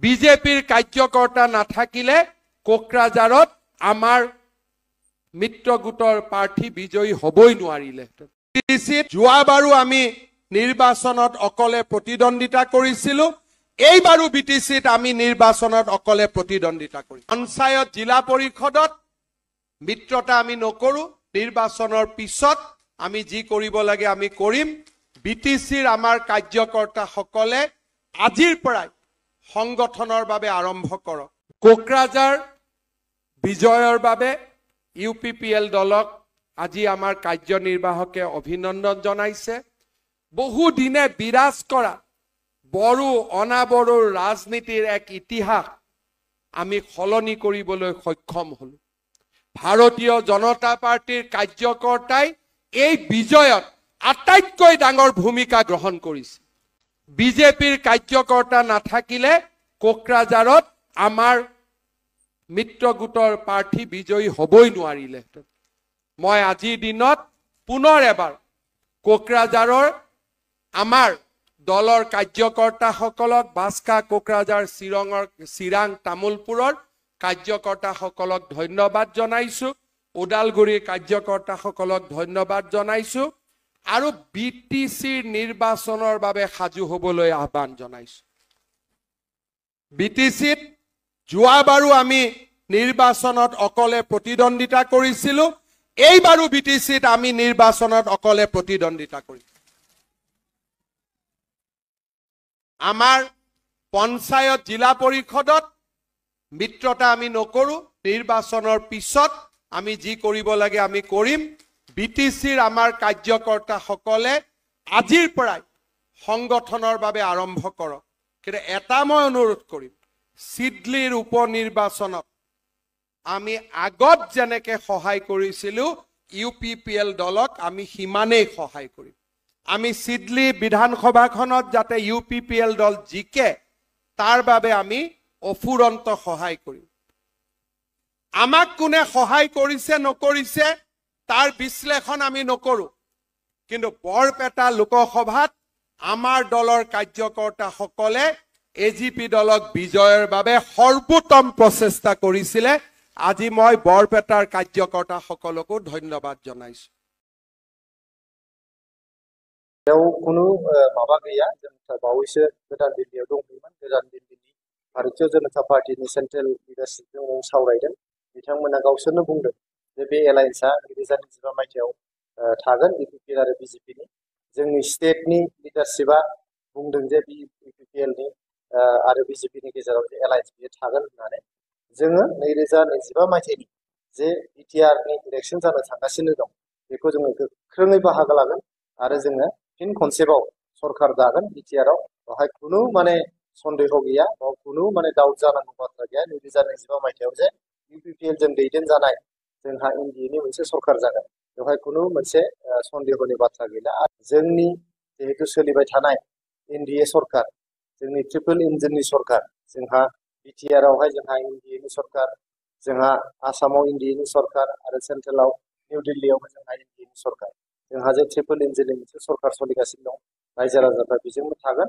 বিজেপিৰ কাৰ্যকৰ্তা নাথাকিলে কোকৰাঝাৰত আমাৰ মিত্ৰ গোটৰ প্ৰাৰ্থী বিজয়ী হ'বই নোৱাৰিলে। যোৱাবাৰো আমি নিৰ্বাচনত অকলে প্ৰতিদ্বন্দ্বিতা কৰিছিলো, এইবাৰো বিটিচিত আমি নিৰ্বাচনত অকলে প্ৰতিদ্বন্দ্বিতা কৰিম। পঞ্চায়ত জিলা পৰিষদত মিত্ৰতা আমি নকৰো, নিৰ্বাচনৰ পিছত আমি যি কৰিব লাগে আমি কৰিম। বিটিচিৰ আমাৰ কাৰ্যকৰ্তাসকলে আজিৰ পৰাই সংগঠনৰ বাবে আৰম্ভ কৰক। কোকৰাঝাৰ বিজয়ৰ বাবে UPPL দলক আজি আমাৰ কাৰ্যনিৰ্বাহকে অভিনন্দন জনাইছে। বহুদিনে বিৰাজ কৰা বড়ো অনাবড়োৰ ৰাজনীতিৰ এক ইতিহাস আমি সলনি কৰিবলৈ সক্ষম হলো। ভাৰতীয় জনতা পাৰ্টিৰ কাৰ্যকৰ্তাই এই বিজয়ত আটাইতকৈ ডাঙৰ ভূমিকা গ্ৰহণ কৰিছে। বিজেপিৰ কাৰ্যকৰ্তা নাথাকিলে কোকৰাঝাৰত আমাৰ মিত্ৰ গোটৰ প্ৰাৰ্থী বিজয়ী হ'বই নোৱাৰিলে। মই আজিৰ দিনত পুনৰ এবাৰ কোকৰাঝাৰৰ আমাৰ দলৰ কাৰ্যকৰ্তাসকলক, বাস্কা কোকৰাঝাৰ চিৰাং তামুলপুৰৰ কাৰ্যকৰ্তাসকলক ধন্যবাদ জনাইছো, ওদালগুৰিৰ কাৰ্যকৰ্তাসকলক ধন্যবাদ জনাইছো আৰু বিটিচিৰ নিৰ্বাচনৰ বাবে সাজু হ'বলৈ আহ্বান জনাইছো। বিটিচিত যোৱাবাৰো আমি নিৰ্বাচনত অকলে প্ৰতিদ্বন্দ্বিতা কৰিছিলো, এইবাৰো বিটিচিত আমি নিৰ্বাচনত অকলে প্ৰতিদ্বন্দ্বিতা কৰিম। আমাৰ পঞ্চায়ত জিলা পৰিষদত মিত্ৰতা আমি নকৰো, নিৰ্বাচনৰ পিছত আমি যি কৰিব লাগে আমি কৰিম। বিটিচিৰ আমাৰ কাৰ্যকৰ্তাসকলে আজিৰ পৰাই সংগঠনৰ বাবে আৰম্ভ কৰক। কিন্তু এটা মই অনুৰোধ কৰিম, চিডলিৰ উপনিৰ্বাচনত আমি আগত যেনেকে সহায় কৰিছিলো UPPL দলক আমি সিমানেই সহায় কৰিম। আমি চিডলি বিধানসভাখনত যাতে UPPL দল জিকে তাৰ বাবে আমি অফুৰন্ত সহায় কৰিম। আমাক কোনে সহায় কৰিছে নকৰিছে তাৰ বিশ্লেষণ আমি নকৰো, কিন্তু বৰপেটা লোকসভাত আমাৰ দলৰ কাৰ্যকৰ্তাসকলে AGP দলক বিজয়ৰ বাবে সৰ্বোত্তম প্ৰচেষ্টা কৰিছিলে। আজি মই বৰপেটাৰ কাৰ্যকৰ্তাসকলকো ধন্যবাদ জনাইছো। কোনো মাबा गैया, जों बावैसो गोदान दिल्लीयाव दंमोन। गोदान दिल्लीनि भारतीय जनता पार्टीनि सेन्ट्रेल लिडारशिपजों सावरायदों। बिथांमोना गावसोरनो बुंदों जे बे एलायन्सआ 2025 मायथाइयाव थागोन, UPPL आरो BJPनि। जोंनि स्टेटनि लिडारशिपआ बुंदों जे UPPLनि आरो BJPनि गेजेराव जे एलायन्स बियो थागोन होननानै। जोङो 2025 मायथाइनि जे BTRनि इलेक्सन जानो थांगासिनो दं, बेखौ जोङो गोख्रोङै बाहागो लागोन आरो जोङो फिन खनसेबाव सरकार दागोन BTRआव। बेवहाय खुनु सन्देह गैया, खुनु डाउट जानांगौ बाथ्रा गैया। 2025 मायथाइयाव जे UPPL जों दैदेनजानाय जोंहा NDAनि मोनसे सरकार जागोन, बेवहाय खुनु मोनसे सन्देहनि बाथ्रा गैला। जोंनि जिहेतु सोलिबाय थानाय NDA सरकार, जोंनि ट्रिपल इन्जिननि सरकार, जोंहा BTRआवहाय जोंहा NDAनि सरकार, जोंहा आसामाव NDAनि सरकार आरो सेन्ट्रेलाव निउ दिल्लीयावबो जोंहा NDAनि सरकार। जोंहा जे ट्रिपल इन्जिननि मोनसे सरकार सोलिगासिनो दं, रायजो राजाफ्रा बेजोंनो थागोन।